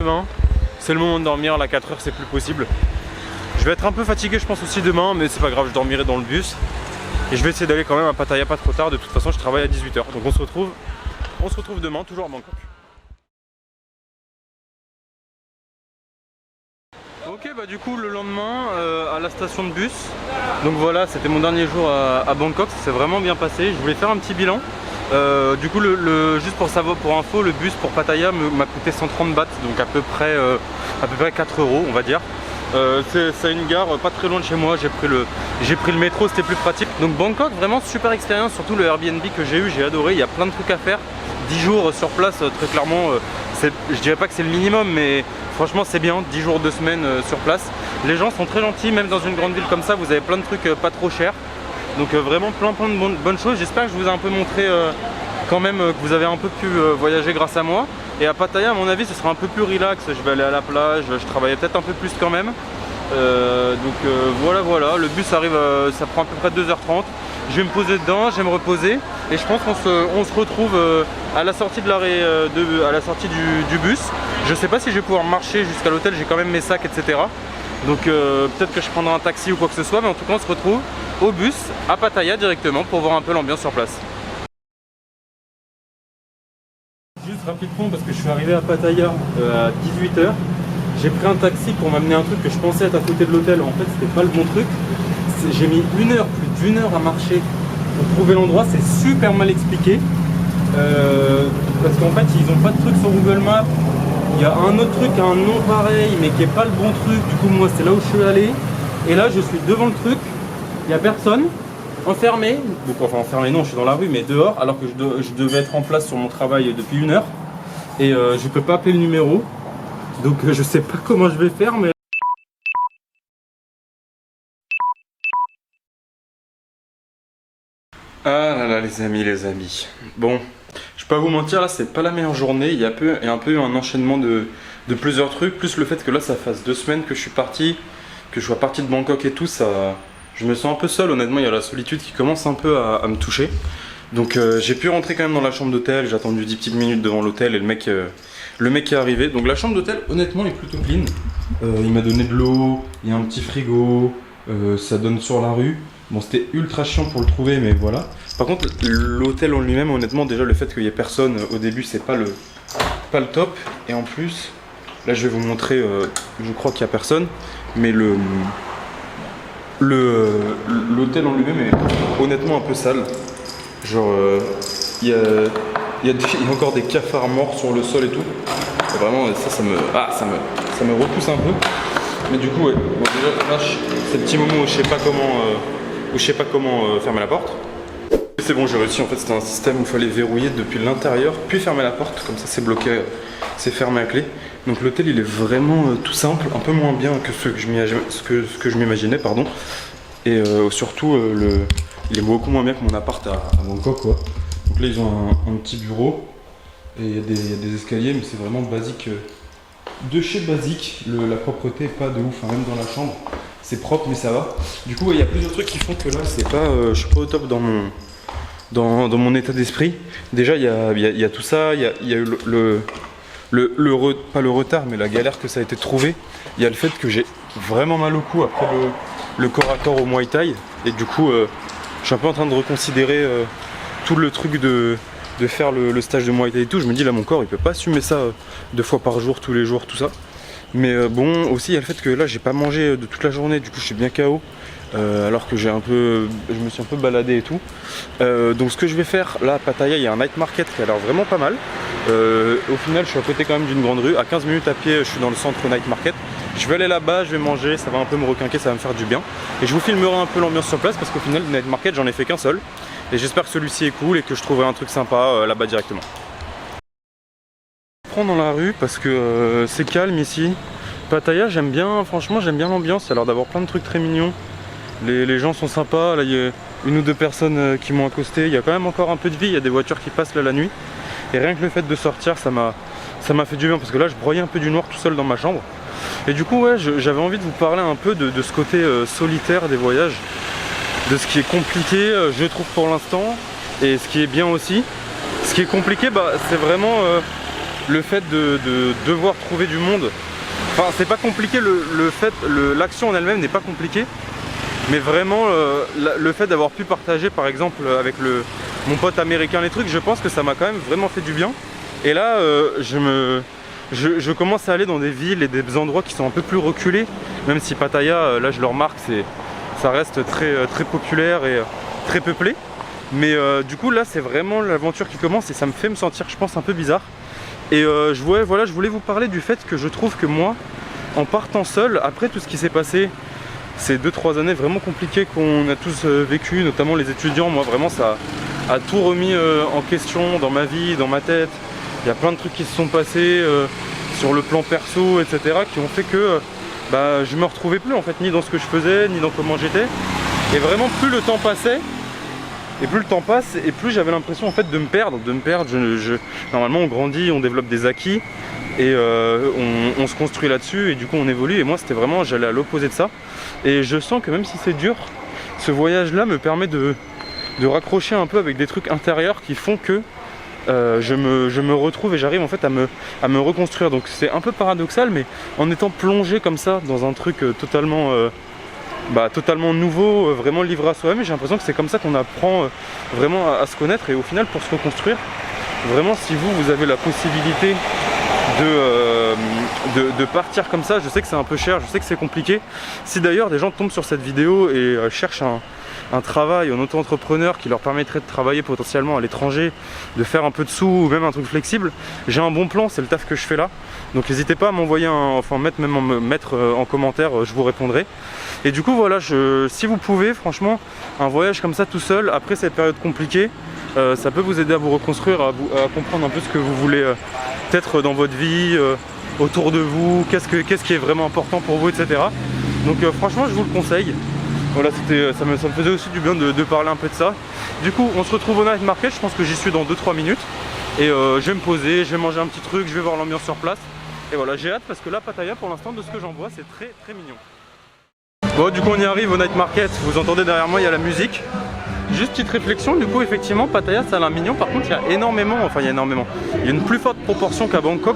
Demain, c'est le moment de dormir, là 4 heures c'est plus possible. Je vais être un peu fatigué je pense aussi demain, mais c'est pas grave, je dormirai dans le bus. Et je vais essayer d'aller quand même à Pattaya pas trop tard, de toute façon je travaille à 18 h. Donc on se retrouve demain, toujours à Bangkok. Ok, bah du coup le lendemain à la station de bus. Donc voilà, c'était mon dernier jour à Bangkok, ça s'est vraiment bien passé. Je voulais faire un petit bilan. Du coup juste pour savoir, pour info, le bus pour Pattaya m'a coûté 130 bahts, donc à peu près 4 € on va dire. C'est une gare pas très loin de chez moi, j'ai pris le métro, c'était plus pratique. Donc Bangkok, vraiment super expérience, surtout le Airbnb que j'ai eu, j'ai adoré, il y a plein de trucs à faire. 10 jours sur place, très clairement, je dirais pas que c'est le minimum, mais franchement c'est bien, 10 jours, 2 semaines sur place. Les gens sont très gentils, même dans une grande ville comme ça, vous avez plein de trucs pas trop chers. Donc vraiment plein de bonnes choses. J'espère que je vous ai un peu montré quand même que vous avez un peu pu voyager grâce à moi. Et à Pattaya, à mon avis, ce sera un peu plus relax. Je vais aller à la plage, je travaillais peut-être un peu plus quand même. Voilà, le bus arrive, ça prend à peu près 2 h 30. Je vais me poser dedans, je vais me reposer. Et je pense qu'on se retrouve à la sortie de l'arrêt, à la sortie du bus. Je sais pas si je vais pouvoir marcher jusqu'à l'hôtel, j'ai quand même mes sacs, etc. Donc peut-être que je prendrai un taxi ou quoi que ce soit, mais en tout cas on se retrouve au bus à Pattaya directement pour voir un peu l'ambiance sur place. Juste rapidement parce que je suis arrivé à Pattaya à 18 h. J'ai pris un taxi pour m'amener un truc que je pensais être à côté de l'hôtel. En fait c'était pas le bon truc. J'ai mis plus d'une heure à marcher pour trouver l'endroit, c'est super mal expliqué. Parce qu'en fait ils ont pas de truc sur Google Maps. Il y a un autre truc, un nom pareil, mais qui est pas le bon truc. Du coup, moi, c'est là où je suis allé. Et là, je suis devant le truc. Il n'y a personne. Enfermé. Donc, enfin, enfermé, non, je suis dans la rue, mais dehors. Alors que je devais être en place sur mon travail depuis 1 heure. Et je peux pas appeler le numéro. Donc, je sais pas comment je vais faire, mais. Ah là là, les amis. Bon. Je peux pas vous mentir, là c'est pas la meilleure journée, il y a un peu un enchaînement de plusieurs trucs, plus le fait que là ça fasse 2 semaines que je suis parti, que je sois parti de Bangkok et tout, je me sens un peu seul honnêtement, il y a la solitude qui commence un peu à me toucher. Donc j'ai pu rentrer quand même dans la chambre d'hôtel, j'ai attendu 10 petites minutes devant l'hôtel et le mec est arrivé. Donc la chambre d'hôtel honnêtement est plutôt clean, il m'a donné de l'eau, il y a un petit frigo, ça donne sur la rue. Bon, c'était ultra chiant pour le trouver, mais voilà. Par contre, l'hôtel en lui-même, honnêtement, déjà le fait qu'il y ait personne au début, c'est pas le top. Et en plus, là, je vais vous montrer. Je crois qu'il y a personne, mais l'hôtel en lui-même est honnêtement un peu sale. Genre, il y a encore des cafards morts sur le sol et tout. Et vraiment, ça me repousse un peu. Mais du coup, ouais. Bon, déjà, là, c'est le petit moment où je sais pas comment fermer la porte. C'est bon, j'ai réussi. En fait, c'était un système où il fallait verrouiller depuis l'intérieur, puis fermer la porte. Comme ça, c'est bloqué, c'est fermé à clé. Donc l'hôtel, il est vraiment tout simple, un peu moins bien que ce que je m'imaginais, pardon. Et surtout, il est beaucoup moins bien que mon appart à Bangkok, quoi. Donc là, ils ont un petit bureau et il y a des escaliers, mais c'est vraiment basique, de chez basique. La propreté est pas de ouf, hein, même dans la chambre. C'est propre mais ça va. Du coup il y a plusieurs trucs qui font que là c'est pas, je suis pas au top dans mon état d'esprit. Déjà il y a tout ça, il y a eu pas le retard mais la galère que ça a été trouvé. Il y a le fait que j'ai vraiment mal au cou après le corps à corps au Muay Thai. Et du coup je suis un peu en train de reconsidérer tout le truc de faire le stage de Muay Thai et tout. Je me dis là mon corps il peut pas assumer ça 2 fois par jour, tous les jours, tout ça. Mais bon, aussi il y a le fait que là j'ai pas mangé de toute la journée, du coup je suis bien KO, alors que je me suis un peu baladé et tout. Donc ce que je vais faire, là à Pattaya il y a un night market qui a l'air vraiment pas mal. Au final je suis à côté quand même d'une grande rue, à 15 minutes à pied je suis dans le centre night market. Je vais aller là-bas, je vais manger, ça va un peu me requinquer, ça va me faire du bien. Et je vous filmerai un peu l'ambiance sur place parce qu'au final le night market j'en ai fait qu'un seul. Et j'espère que celui-ci est cool et que je trouverai un truc sympa là-bas directement. Dans la rue parce que c'est calme ici. Pattaya j'aime bien, franchement j'aime bien l'ambiance, ça a l'air d'avoir plein de trucs très mignons. Les gens sont sympas, là il y a 1 ou 2 personnes qui m'ont accosté, il y a quand même encore un peu de vie, il y a des voitures qui passent là la nuit. Et rien que le fait de sortir ça m'a fait du bien parce que là je broyais un peu du noir tout seul dans ma chambre. Et du coup ouais, j'avais envie de vous parler un peu de ce côté solitaire des voyages, de ce qui est compliqué je trouve pour l'instant et ce qui est bien aussi. Ce qui est compliqué c'est vraiment le fait de devoir trouver du monde. Enfin, c'est pas compliqué, l'action en elle-même n'est pas compliquée. Mais vraiment, le fait d'avoir pu partager par exemple avec mon pote américain les trucs, je pense que ça m'a quand même vraiment fait du bien. Et là, je commence à aller dans des villes et des endroits qui sont un peu plus reculés. Même si Pattaya, là je le remarque, ça reste très populaire et très peuplé. Mais du coup là c'est vraiment l'aventure qui commence et ça me fait me sentir, je pense, un peu bizarre. Et je voulais vous parler du fait que je trouve que moi, en partant seul, après tout ce qui s'est passé, ces 2-3 années vraiment compliquées qu'on a tous vécues, notamment les étudiants, moi vraiment ça a tout remis en question dans ma vie, dans ma tête. Il y a plein de trucs qui se sont passés sur le plan perso, etc. qui ont fait que je me retrouvais plus en fait, ni dans ce que je faisais, ni dans comment j'étais. Et vraiment plus le temps passait, et plus le temps passe, et plus j'avais l'impression en fait de me perdre. Normalement on grandit, on développe des acquis, et on se construit là-dessus, et du coup on évolue. Et moi c'était vraiment, j'allais à l'opposé de ça. Et je sens que même si c'est dur, ce voyage-là me permet de raccrocher un peu avec des trucs intérieurs qui font que je me retrouve et j'arrive en fait à me reconstruire. Donc c'est un peu paradoxal, mais en étant plongé comme ça dans un truc totalement nouveau, vraiment livré à soi-même, j'ai l'impression que c'est comme ça qu'on apprend vraiment à se connaître. Et au final, pour se reconstruire, vraiment si vous avez la possibilité de partir comme ça, je sais que c'est un peu cher, je sais que c'est compliqué. Si d'ailleurs des gens tombent sur cette vidéo et cherchent un travail, un auto-entrepreneur qui leur permettrait de travailler potentiellement à l'étranger, de faire un peu de sous ou même un truc flexible, j'ai un bon plan, c'est le taf que je fais là. Donc n'hésitez pas à m'envoyer mettre en commentaire, je vous répondrai. Et du coup voilà, si vous pouvez, franchement, un voyage comme ça tout seul, après cette période compliquée, ça peut vous aider à vous reconstruire, à comprendre un peu ce que vous voulez peut-être dans votre vie, autour de vous, qu'est-ce qui est vraiment important pour vous, etc. Donc franchement je vous le conseille. Voilà, ça me faisait aussi du bien de parler un peu de ça. Du coup on se retrouve au Night Market, je pense que j'y suis dans 2-3 minutes. Et je vais me poser, je vais manger un petit truc, je vais voir l'ambiance sur place. Et voilà, j'ai hâte parce que là Pattaya pour l'instant de ce que j'en vois c'est très très mignon. Bon du coup on y arrive au Night Market, vous entendez derrière moi il y a la musique. Juste petite réflexion, du coup effectivement Pattaya ça a l'air mignon, par contre il y a énormément, il y a une plus forte proportion qu'à Bangkok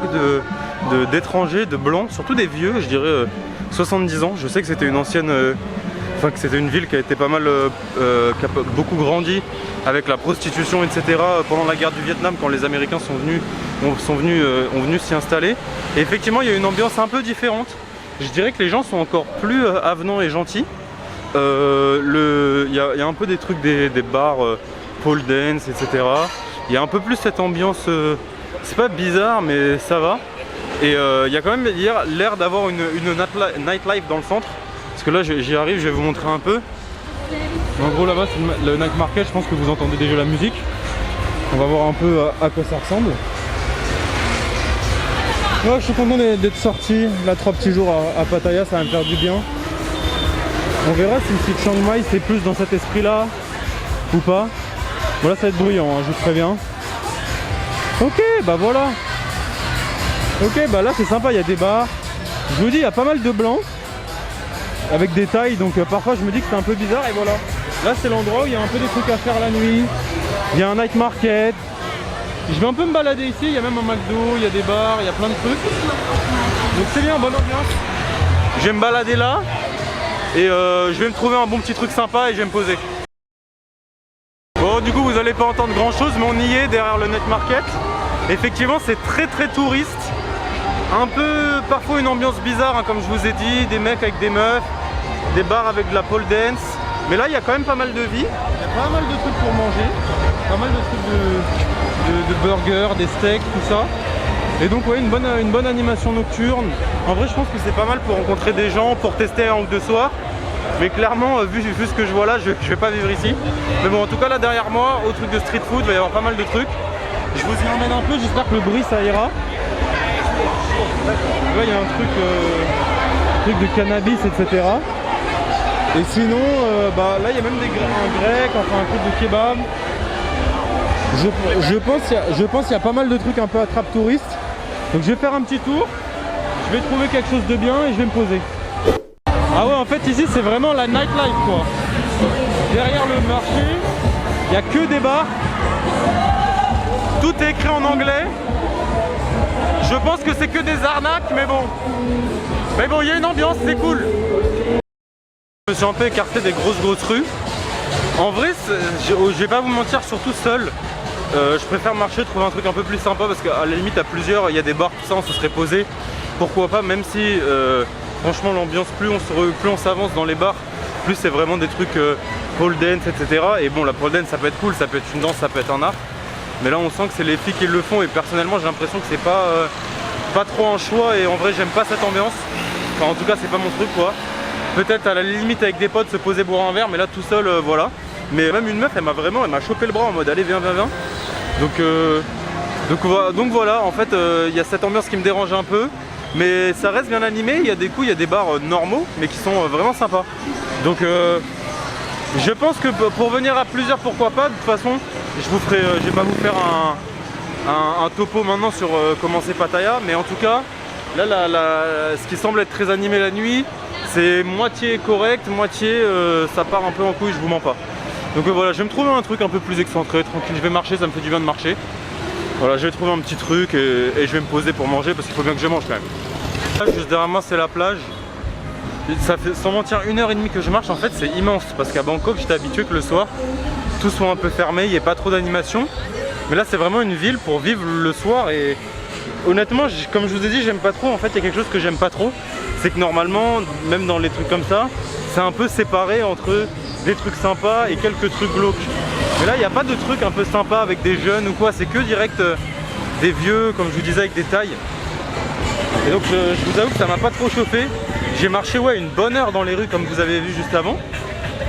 d'étrangers, de blancs, surtout des vieux, je dirais 70 ans. Je sais que c'était une ancienne, que c'était une ville qui a été pas mal, qui a beaucoup grandi avec la prostitution, etc. pendant la guerre du Vietnam quand les Américains ont venu s'y installer. Et effectivement il y a une ambiance un peu différente. Je dirais que les gens sont encore plus avenants et gentils. Il y a un peu des trucs, des bars pole dance, etc. Il y a un peu plus cette ambiance, c'est pas bizarre mais ça va. Et il y a quand même l'air d'avoir une nightlife dans le centre. Parce que là j'y arrive, je vais vous montrer un peu. En gros là-bas c'est le night market, je pense que vous entendez déjà la musique. On va voir un peu à quoi ça ressemble. Ouais, je suis content d'être sorti, là 3 petits jours à Pattaya, ça va me faire du bien. On verra si le Chiang Mai c'est plus dans cet esprit là ou pas. Voilà, ça va être bruyant, hein, je vous préviens. Ok, bah voilà. Ok, bah là c'est sympa, il y a des bars. Je vous dis, il y a pas mal de blancs avec des tailles, donc parfois je me dis que c'est un peu bizarre. Et voilà, là c'est l'endroit où il y a un peu des trucs à faire la nuit. Il y a un night market. Je vais un peu me balader ici, il y a même un McDo, il y a des bars, il y a plein de trucs. Donc c'est bien, bonne ambiance. Je vais me balader là. Et je vais me trouver un bon petit truc sympa et je vais me poser. Bon du coup vous n'allez pas entendre grand chose, mais on y est derrière le Night Market. Effectivement c'est très très touriste. Un peu parfois une ambiance bizarre, hein, comme je vous ai dit, des mecs avec des meufs, des bars avec de la pole dance. Mais là il y a quand même pas mal de vie, il y a pas mal de trucs pour manger, pas mal de trucs de burgers, des steaks, tout ça. Et donc ouais, une bonne animation nocturne. En vrai je pense que c'est pas mal pour rencontrer des gens, pour tester un ou deux soirs. Mais clairement vu ce que je vois là, je vais pas vivre ici. Mais bon en tout cas là derrière moi, au truc de street food, il va y avoir pas mal de trucs. Je vous y emmène un peu, j'espère que le bruit ça ira. Là il y a un truc de cannabis, etc. Et sinon là il y a même un grec, enfin un truc de kebab. Je pense qu'il y a pas mal de trucs un peu attrape touristes. Donc je vais faire un petit tour, je vais trouver quelque chose de bien et je vais me poser. Ah ouais, en fait ici c'est vraiment la nightlife quoi. Derrière le marché, il n'y a que des bars. Tout est écrit en anglais. Je pense que c'est que des arnaques, mais bon. Mais bon, il y a une ambiance, c'est cool. Je me suis un peu écarté des grosses rues. En vrai, je vais pas vous mentir, surtout seul. Je préfère marcher, trouver un truc un peu plus sympa parce qu'à la limite, à plusieurs, il y a des bars, tout ça, on se serait posé. Pourquoi pas, même si franchement, l'ambiance, plus on s'avance dans les bars, plus c'est vraiment des trucs pole dance, etc. Et bon, la pole dance, ça peut être cool, ça peut être une danse, ça peut être un art. Mais là, on sent que c'est les filles qui le font et personnellement, j'ai l'impression que c'est pas trop un choix et en vrai, j'aime pas cette ambiance. Enfin, en tout cas, c'est pas mon truc, quoi. Peut-être à la limite avec des potes se poser boire un verre, mais là tout seul, voilà. Mais même une meuf, elle m'a chopé le bras en mode allez viens. Donc voilà, en fait, il y a cette ambiance qui me dérange un peu, mais ça reste bien animé. Il y a des coups, il y a des bars normaux, mais qui sont vraiment sympas. Donc je pense que pour venir à plusieurs, pourquoi pas. De toute façon, je vais pas vous faire un topo maintenant sur comment c'est Pattaya, mais en tout cas, là, ce qui semble être très animé la nuit, c'est moitié correct, moitié ça part un peu en couille, je vous mens pas. Donc voilà, je vais me trouver un truc un peu plus excentré, tranquille, je vais marcher, ça me fait du bien de marcher. Voilà, je vais trouver un petit truc et je vais me poser pour manger parce qu'il faut bien que je mange quand même. Là, juste derrière moi, c'est la plage. Ça fait sans mentir 1h30 que je marche, en fait c'est immense parce qu'à Bangkok j'étais habitué que le soir tout soit un peu fermé, il n'y ait pas trop d'animation. Mais là c'est vraiment une ville pour vivre le soir et honnêtement, comme je vous ai dit, j'aime pas trop. En fait, il y a quelque chose que j'aime pas trop, c'est que normalement, même dans les trucs comme ça, c'est un peu séparé entre des trucs sympas et quelques trucs glauques. Mais là, il n'y a pas de trucs un peu sympas avec des jeunes ou quoi, c'est que direct des vieux, comme je vous disais, avec des tailles. Et donc, je vous avoue que ça m'a pas trop chauffé. J'ai marché une bonne heure dans les rues, comme vous avez vu juste avant.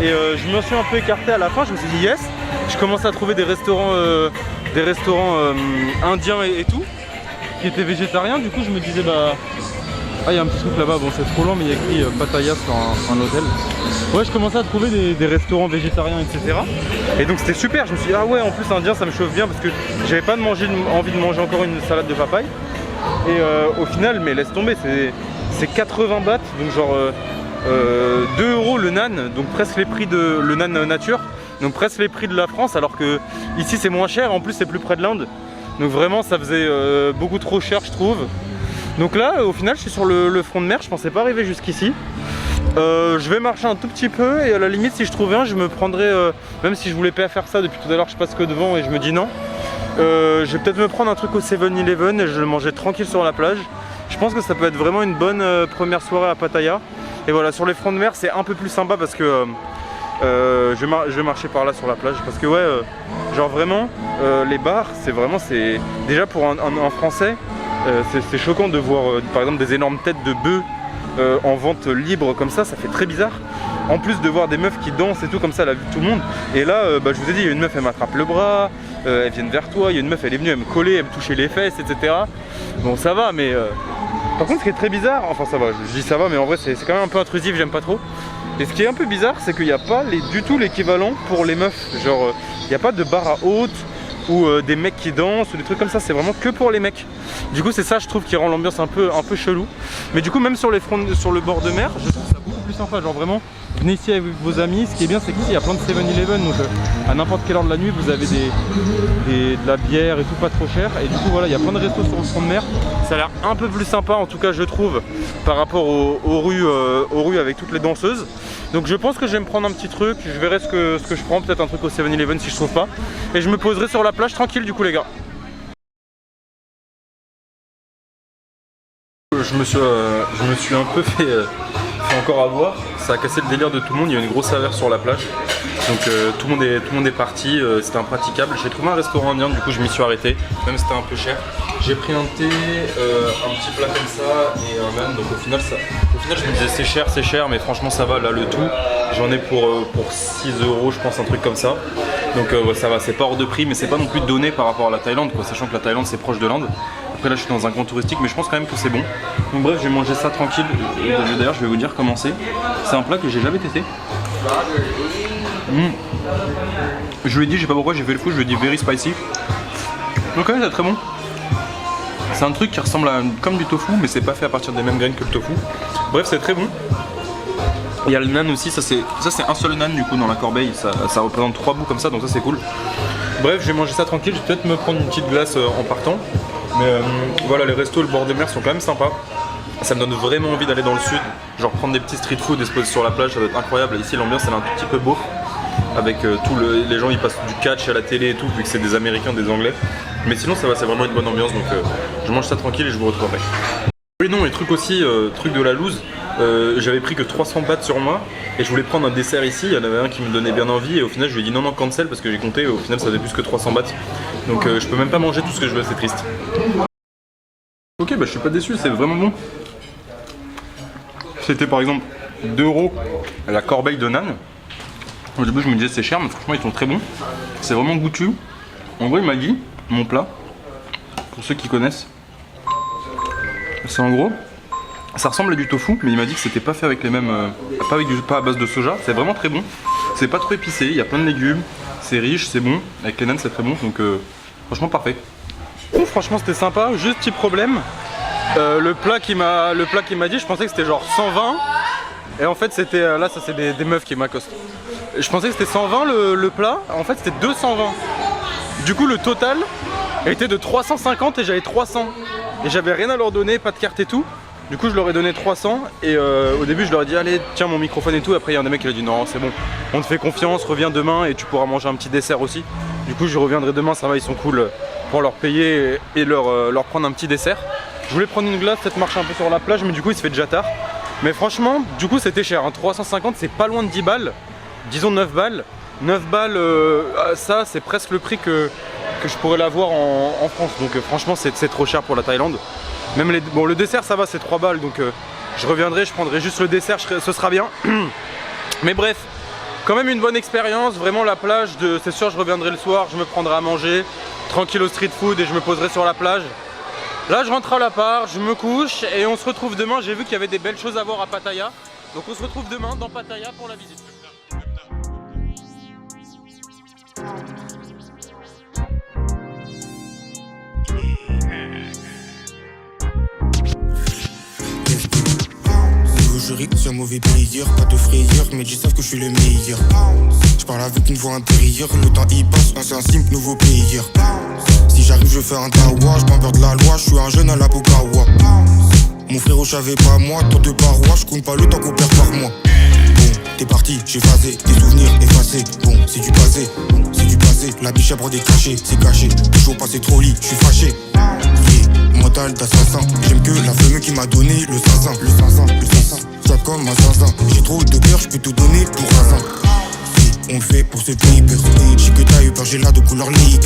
Et je me suis un peu écarté à la fin, je me suis dit yes. Je commence à trouver des restaurants indiens et tout, qui étaient végétariens. Du coup, je me disais ah, il y a un petit truc là-bas, bon c'est trop long mais il y a écrit Pattaya sur un hôtel. Ouais, je commençais à trouver des restaurants végétariens, etc. Et donc c'était super, je me suis dit ah ouais, en plus indien ça me chauffe bien parce que j'avais pas envie de manger encore une salade de papaye. Et au final, mais laisse tomber, c'est 80 bahts, donc genre 2 € le nan, donc presque les prix de le nan nature, donc presque les prix de la France, alors que ici c'est moins cher, en plus c'est plus près de l'Inde. Donc vraiment ça faisait beaucoup trop cher je trouve. Donc là au final je suis sur le front de mer, je pensais pas arriver jusqu'ici. Je vais marcher un tout petit peu et à la limite si je trouvais un je me prendrais, même si je voulais pas faire ça depuis tout à l'heure, je passe que devant et je me dis non. Je vais peut-être me prendre un truc au 7-Eleven et je le mangeais tranquille sur la plage. Je pense que ça peut être vraiment une bonne première soirée à Pattaya. Et voilà, sur les fronts de mer c'est un peu plus sympa parce que je vais marcher par là sur la plage parce que genre vraiment les bars c'est déjà pour un français c'est choquant de voir par exemple des énormes têtes de bœufs en vente libre comme ça fait très bizarre. En plus de voir des meufs qui dansent et tout comme ça à la vue de tout le monde. Et là je vous ai dit, il y a une meuf elle m'attrape le bras, elle vient vers toi, il y a une meuf elle est venue, elle me collait, elle me touchait les fesses, etc. Bon ça va mais par contre ce qui est très bizarre, enfin ça va, je dis ça va mais en vrai c'est quand même un peu intrusif, j'aime pas trop. Et ce qui est un peu bizarre c'est qu'il n'y a pas du tout l'équivalent pour les meufs. Genre il n'y a pas de bar à hôtes ou des mecs qui dansent ou des trucs comme ça, c'est vraiment que pour les mecs. Du coup c'est ça je trouve qui rend l'ambiance un peu chelou. Mais du coup même sur le bord de mer, je trouve ça beaucoup plus sympa. Genre vraiment, venez ici avec vos amis. Ce qui est bien c'est qu'ici il y a plein de 7-Eleven, donc à n'importe quelle heure de la nuit vous avez de la bière et tout pas trop cher. Et du coup voilà, il y a plein de restos sur le front de mer. Ça a l'air un peu plus sympa en tout cas je trouve par rapport aux rues avec toutes les danseuses. Donc je pense que je vais me prendre un petit truc, je verrai ce que je prends, peut-être un truc au 7-Eleven si je trouve pas. Et je me poserai sur la plage tranquille du coup les gars. Je me suis un peu fait encore avoir, ça a cassé le délire de tout le monde, il y a une grosse averse sur la plage. Donc tout le monde est parti, c'était impraticable. J'ai trouvé un restaurant indien, du coup je m'y suis arrêté, même si c'était un peu cher. J'ai pris un thé, un petit plat comme ça et un nan, donc au final je me disais c'est cher, mais franchement ça va, là le tout, j'en ai pour 6 € je pense, un truc comme ça. Donc ça va, c'est pas hors de prix, mais c'est pas non plus donné par rapport à la Thaïlande, quoi, sachant que la Thaïlande c'est proche de l'Inde. Après là je suis dans un coin touristique, mais je pense quand même que c'est bon. Donc bref, je vais manger ça tranquille, d'ailleurs je vais vous dire comment c'est. C'est un plat que j'ai jamais testé. Je lui ai dit, je sais pas pourquoi j'ai fait le fou, je lui ai dit very spicy. Donc ouais, c'est très bon. C'est un truc qui ressemble comme du tofu, mais c'est pas fait à partir des mêmes graines que le tofu. Bref, c'est très bon. Il y a le nan aussi, ça c'est un seul nan du coup dans la corbeille, ça représente 3 bouts comme ça, donc ça c'est cool. Bref, je vais manger ça tranquille, je vais peut-être me prendre une petite glace en partant. Mais voilà, les restos, le bord de mer sont quand même sympas. Ça me donne vraiment envie d'aller dans le sud, genre prendre des petits street food et se poser sur la plage, ça doit être incroyable. Ici l'ambiance elle est un tout petit peu beau, avec les gens ils passent du catch à la télé et tout, vu que c'est des Américains, des Anglais. Mais sinon ça va, c'est vraiment une bonne ambiance, donc je mange ça tranquille et je vous retrouverai. Oui non, et truc aussi, truc de la loose, j'avais pris que 300 bahts sur moi et je voulais prendre un dessert ici, il y en avait un qui me donnait bien envie et au final je lui ai dit non cancel parce que j'ai compté et au final ça faisait plus que 300 bahts. Donc je peux même pas manger tout ce que je veux, c'est triste. Ok, bah je suis pas déçu, c'est vraiment bon. C'était par exemple 2 € la corbeille de nan. Au début je me disais c'est cher, mais franchement ils sont très bons. C'est vraiment goûtu. En gros il m'a dit, mon plat, pour ceux qui connaissent, c'est en gros, ça ressemble à du tofu, mais il m'a dit que c'était pas fait avec les mêmes, pas à base de soja. C'est vraiment très bon. C'est pas trop épicé, il y a plein de légumes, c'est riche, c'est bon. Avec les nanes c'est très bon, donc franchement parfait. Franchement c'était sympa, juste petit problème. Le plat qu'il m'a dit, je pensais que c'était genre 120 et en fait c'était, là ça c'est des meufs qui m'accostent. Je pensais que c'était 120 le plat, en fait c'était 220. Du coup le total était de 350 et j'avais 300 et j'avais rien à leur donner, pas de carte et tout. Du coup je leur ai donné 300 et au début je leur ai dit allez tiens mon microphone et tout. Après il y a un des mecs qui a dit non c'est bon, on te fait confiance, reviens demain et tu pourras manger un petit dessert aussi. Du coup je reviendrai demain, ça va, ils sont cool, pour leur payer et leur prendre un petit dessert. Je voulais prendre une glace, peut-être marcher un peu sur la plage, mais du coup il se fait déjà tard. Mais franchement, du coup c'était cher, hein. 350 c'est pas loin de 10 balles, disons 9 balles. 9 balles, ça c'est presque le prix que je pourrais l'avoir en France. Donc franchement c'est trop cher pour la Thaïlande. Même bon, le dessert ça va, c'est 3 balles, donc je reviendrai, je prendrai juste le dessert, ce sera bien. Mais bref, quand même une bonne expérience, vraiment la plage, c'est sûr je reviendrai le soir, je me prendrai à manger, tranquille au street food et je me poserai sur la plage. Là je rentre à l'appart, je me couche et on se retrouve demain. J'ai vu qu'il y avait des belles choses à voir à Pattaya. Donc on se retrouve demain dans Pattaya pour la visite. Jury, c'est un mauvais payeur, pas de frayeur, mais ils savent que je suis le meilleur. Je parle avec une voix intérieure, le temps y passe, on c'est un simple nouveau payeur. Si j'arrive je fais un tawa, je m'en perds de la loi, je suis un jeune à la Pukawa. Mon frérot j'avais pas moi, tant de parois, je compte pas le temps qu'on perd par mois. Bon, t'es parti, j'ai phasé, des souvenirs effacés. Bon, c'est du passé, la biche à bras des cachets, c'est caché. Toujours passé trop lit, je suis fâché. Mental d'assassin, j'aime que la femme qui m'a donné le sassin. Soit comme un zinzin, j'ai trop de cœur, je peux tout donner pour un zin. On le fait pour ce paper. J'ai que t'as eu peur, j'ai la de couleur ligue.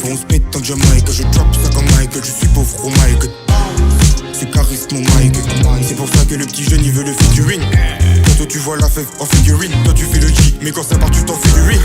On se pète en Jamaïque, je drop ça comme Michael. Je suis pauvre au Mike. C'est charisme mon Mike. C'est pour ça que le petit jeune il veut le figurine. Toi tu vois la fève en figurine. Toi tu fais le J, mais quand ça part tu t'en figurines.